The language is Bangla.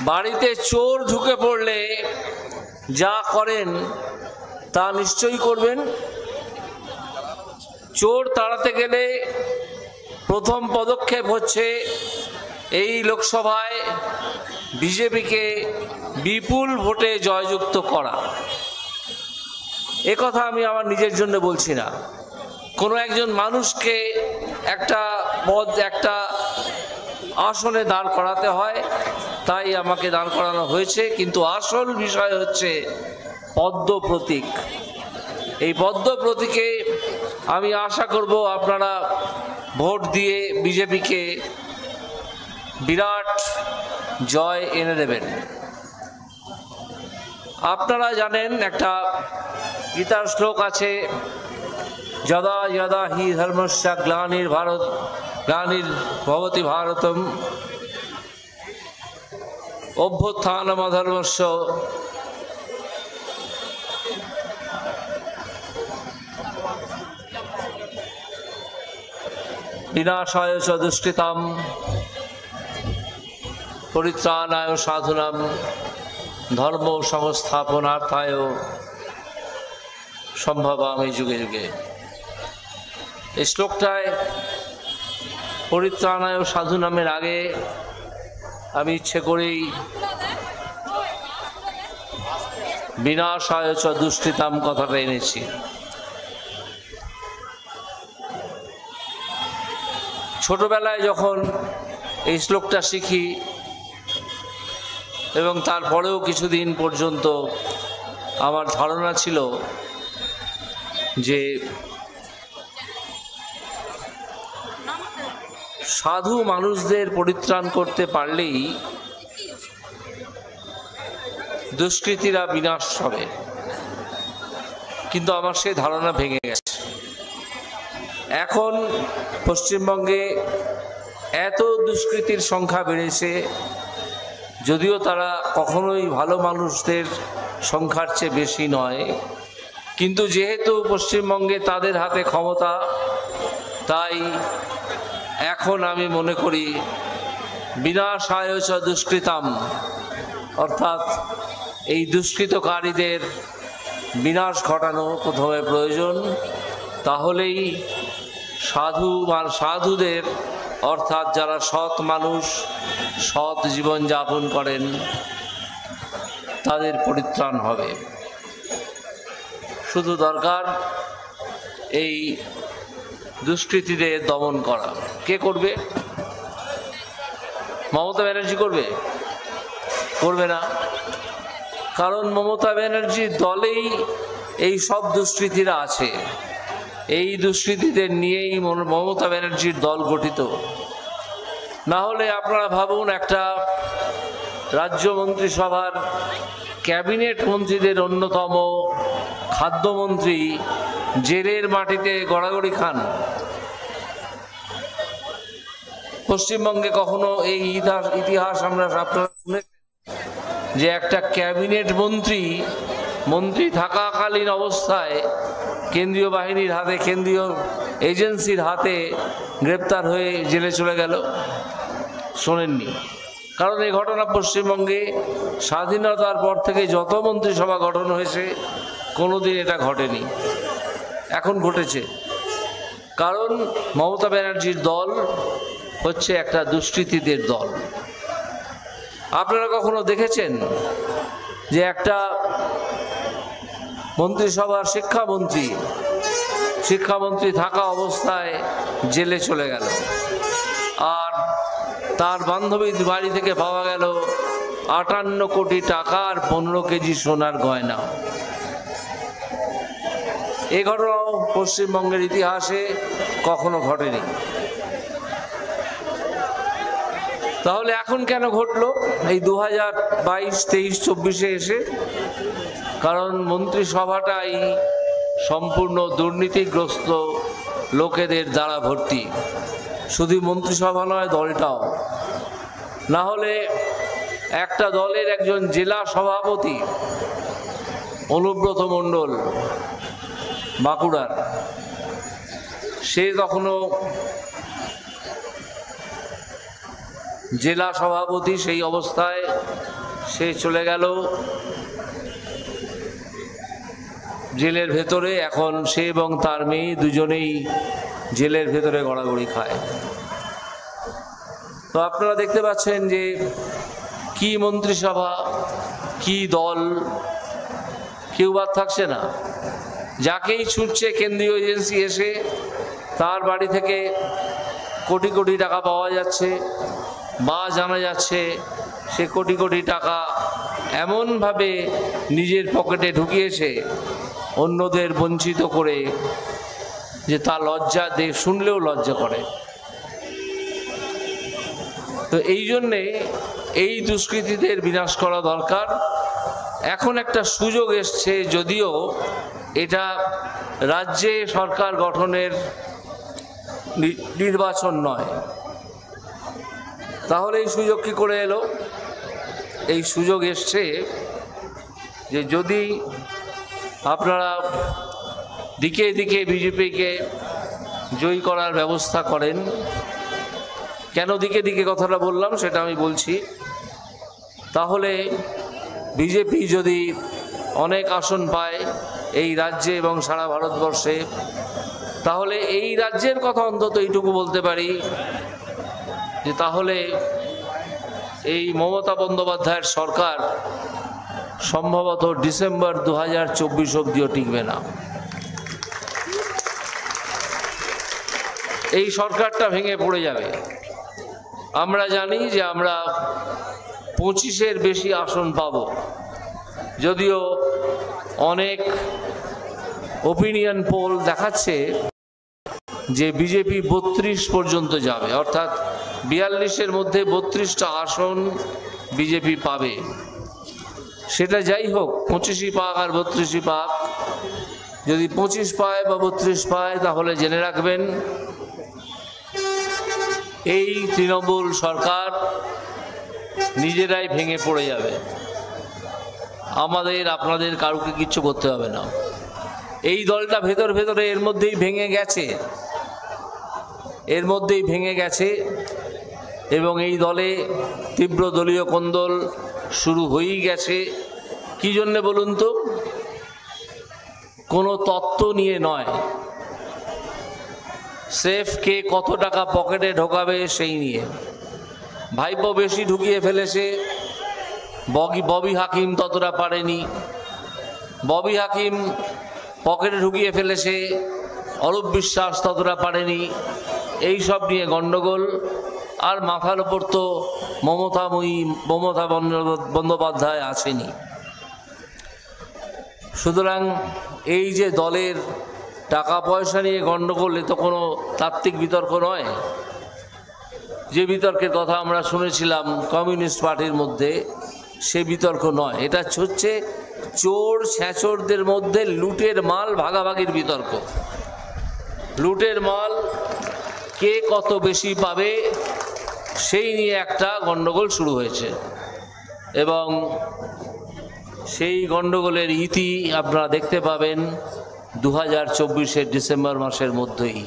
বাড়িতে চোর ঢুকে পড়লে যা করেন তা নিশ্চয়ই করবেন। চোর তাড়াতে গেলে প্রথম পদক্ষেপ হচ্ছে এই লোকসভায় বিজেপিকে বিপুল ভোটে জয়যুক্ত করা। একথা আমি আমার নিজের জন্য বলছি না, কোনো একজন মানুষকে একটা পদ, একটা আসনে দাঁড় করাতে হয়, তাই আমাকে দাঁড় করানো হয়েছে। কিন্তু আসল বিষয় হচ্ছে পদ্ম প্রতীক। এই পদ্ম প্রতীকে আমি আশা করব আপনারা ভোট দিয়ে বিজেপিকে বিরাট জয় এনে দেবেন। আপনারা জানেন একটা গীতার শ্লোক আছে, যদা যদা হি ধর্মস্য গ্লানির্ভবতি ভারতম অভ্যুত্থানম অধর্মস্য বিনাশায় চ দুষ্কৃতাম পরিত্রাণায় সাধুনাম ধর্ম সংস্থাপনার্থায় সম্ভবামি যুগে যুগে। এই শ্লোকটায় পরিত্রাণায় সাধুনামের আগে আমি ইচ্ছে করেই বিনাশায় চ দুষ্কৃতাম কথাটা এনেছি। ছোটবেলায় যখন এই শ্লোকটা শিখি এবং তারপরেও কিছুদিন পর্যন্ত আমার ধারণা ছিল যে সাধু মানুষদের পরিত্রাণ করতে পারলেই দুষ্কৃতীরা বিনাশ হবে, কিন্তু আমার সেই ধারণা ভেঙে গেছে। এখন পশ্চিমবঙ্গে এত দুষ্কৃতীর সংখ্যা বেড়েছে, যদিও তারা কখনোই ভালো মানুষদের সংখ্যার চেয়ে বেশি নয়, কিন্তু যেহেতু পশ্চিমবঙ্গে তাদের হাতে ক্ষমতা, তাই এখন আমি মনে করি বিনাশায় চ দুষ্কৃতাম, অর্থাৎ এই দুষ্কৃতকারীদের বিনাশ ঘটানো প্রথমে প্রয়োজন। তাহলেই সাধুদের, অর্থাৎ যারা সৎ মানুষ, সৎ জীবন যাপন করেন, তাদের পরিত্রাণ হবে। শুধু দরকার এই দুষ্কৃতীদের দমন করা। কে করবে? মমতা ব্যানার্জি করবে? করবে না, কারণ মমতা ব্যানার্জির দলেই এই সব দুষ্কৃতীরা আছে। এই দুষ্কৃতীদের নিয়েই মমতা ব্যানার্জির দল গঠিত। না হলে আপনারা ভাবুন, একটা রাজ্য মন্ত্রিসভার ক্যাবিনেট মন্ত্রীদের অন্যতম খাদ্যমন্ত্রী জেলের মাটিতে গড়াগড়ি খান। পশ্চিমবঙ্গে কখনো এই ইতিহাস আপনারা শুনেছেন যে একটা ক্যাবিনেট মন্ত্রী থাকাকালীন অবস্থায় কেন্দ্রীয় বাহিনীর হাতে, কেন্দ্রীয় এজেন্সির হাতে গ্রেপ্তার হয়ে জেলে চলে গেল? শোনেননি। কারণ এই ঘটনা পশ্চিমবঙ্গে স্বাধীনতার পর থেকে যত মন্ত্রিসভা গঠন হয়েছে কোনোদিন এটা ঘটেনি। এখন ঘটেছে, কারণ মমতা ব্যানার্জির দল হচ্ছে একটা দুষ্কৃতীদের দল। আপনারা কখনো দেখেছেন যে একটা মন্ত্রিসভার শিক্ষামন্ত্রী থাকা অবস্থায় জেলে চলে গেল, আর তার বান্ধবীর বাড়ি থেকে পাওয়া গেল 58 কোটি টাকা আর 15 কেজি সোনার গয়না? এ ঘটনাও পশ্চিমবঙ্গের ইতিহাসে কখনো ঘটেনি। তাহলে এখন কেন ঘটলো এই 2022, 23, 24-এ এসে? কারণ মন্ত্রিসভাটাই সম্পূর্ণ দুর্নীতিগ্রস্ত লোকেদের দ্বারা ভর্তি। শুধু মন্ত্রিসভা নয়, দলটাও। না হলে একটা দলের একজন জেলা সভাপতি অনুব্রত মণ্ডল বাঁকুড়ার, সে তখনও জেলা সভাপতি, সেই অবস্থায় সে চলে গেল জেলের ভেতরে। এখন সে এবং তার মেয়ে দুজনেই জেলের ভেতরে গড়াগড়ি খায়। তো আপনারা দেখতে পাচ্ছেন যে কি মন্ত্রিসভা, কি দল, কেউ বাদ থাকছে না। যাকেই ছুটছে কেন্দ্রীয় এজেন্সি এসে তার বাড়ি থেকে কোটি কোটি টাকা পাওয়া যাচ্ছে, বা জানা যাচ্ছে সে কোটি কোটি টাকা এমনভাবে নিজের পকেটে ঢুকিয়েছে অন্যদের বঞ্চিত করে যে তা লজ্জা শুনলেও লজ্জা করে। তো এই জন্যে এই দুষ্কৃতীদের বিনাশ করা দরকার। এখন একটা সুযোগ এসছে, যদিও এটা রাজ্যে সরকার গঠনের নির্বাচন নয়। তাহলে এই সুযোগ কি করে এলো? এই সুযোগ এসছে যে যদি আপনারা দিকে দিকে বিজেপিকে জয়ী করার ব্যবস্থা করেন। কেন দিকে দিকে কথাটা বললাম সেটা আমি বলছি। তাহলে বিজেপি যদি অনেক আসন পায় এই রাজ্যে এবং সারা ভারতবর্ষে, তাহলে এই রাজ্যের কথা অন্তত এইটুকু বলতে পারি যে তাহলে এই মমতা বন্দ্যোপাধ্যায়ের সরকার সম্ভবত ডিসেম্বর 2024 অবধিও টিকবে না। এই সরকারটা ভেঙে পড়ে যাবে। আমরা জানি যে আমরা 25-এর বেশি আসন পাব, যদিও অনেক ওপিনিয়ন পোল দেখাচ্ছে যে বিজেপি 32 পর্যন্ত যাবে, অর্থাৎ 42-এর মধ্যে 32টা আসন বিজেপি পাবে। সেটা যাই হোক, 25ই পাক আর 32ই পাক, যদি 25 পায় বা 32 পায় তাহলে জেনে রাখবেন এই তৃণমূল সরকার নিজেরাই ভেঙে পড়ে যাবে। আমাদের আপনাদের কারুকে কিচ্ছু করতে হবে না। এই দলটা ভেতরে এর মধ্যেই ভেঙে গেছে, এবং এই দলে তীব্র দলীয় কোন্দল শুরু হয়েই গেছে। কি জন্যে বলুন তো? কোনো তত্ত্ব নিয়ে নয়, সেফ কে কত টাকা পকেটে ঢোকাবে সেই নিয়ে। ভাইপো বেশি ঢুকিয়ে ফেলেছে, ববি হাকিম ততটা পারেনি। ববি হাকিম পকেটে ঢুকিয়ে ফেলেছে, অরূপ বিশ্বাস ততটা পারেনি। এই সব নিয়ে গণ্ডগোল। আর মাথার ওপর তো মমতা বন্দ্যোপাধ্যায় আসেনি। সুতরাং এই যে দলের টাকা পয়সা নিয়ে গণ্ডগোল, এ তো কোনো তাত্ত্বিক বিতর্ক নয়। যে বিতর্কের কথা আমরা শুনেছিলাম কমিউনিস্ট পার্টির মধ্যে, সে বিতর্ক নয়। এটা হচ্ছে চোর ছেঁচোরদের মধ্যে লুটের মাল ভাগাভাগির বিতর্ক। লুটের মাল কে কত বেশি পাবে সেই নিয়ে একটা গণ্ডগোল শুরু হয়েছে, এবং সেই গণ্ডগোলের ইতি আপনারা দেখতে পাবেন 2024-এর ডিসেম্বর মাসের মধ্যেই।